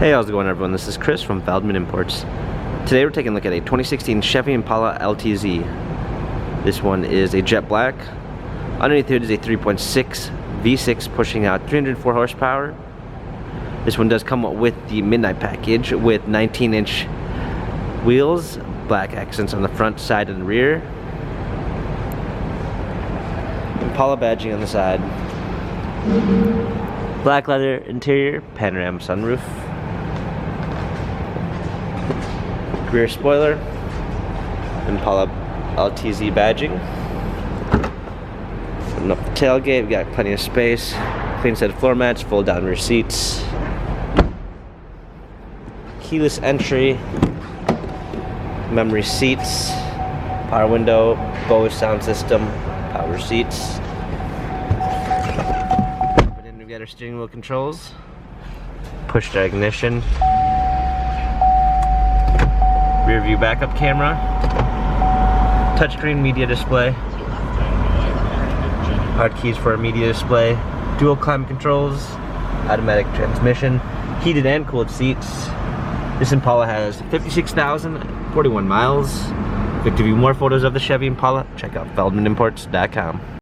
Hey, how's it going, everyone? This is Chris from Feldmann Imports. Today we're taking a look at a 2016 Chevy Impala LTZ. This one is a jet black. Underneath here is a 3.6 V6 pushing out 304 horsepower. This one does come with the midnight package with 19-inch wheels, black accents on the front, side, and rear. Impala badging on the side. Black leather interior, panoramic sunroof. Rear spoiler, Impala LTZ badging. Open up the tailgate, we got plenty of space. Clean set of floor mats, fold down rear seats. Keyless entry, memory seats, power window, Bose sound system, power seats. But then we've got our steering wheel controls, push start ignition. Rear view backup camera, touchscreen media display, hard keys for a media display, dual climate controls, automatic transmission, heated and cooled seats. This Impala has 56,041 miles. If you'd like to view more photos of the Chevy Impala, check out feldmanimports.com.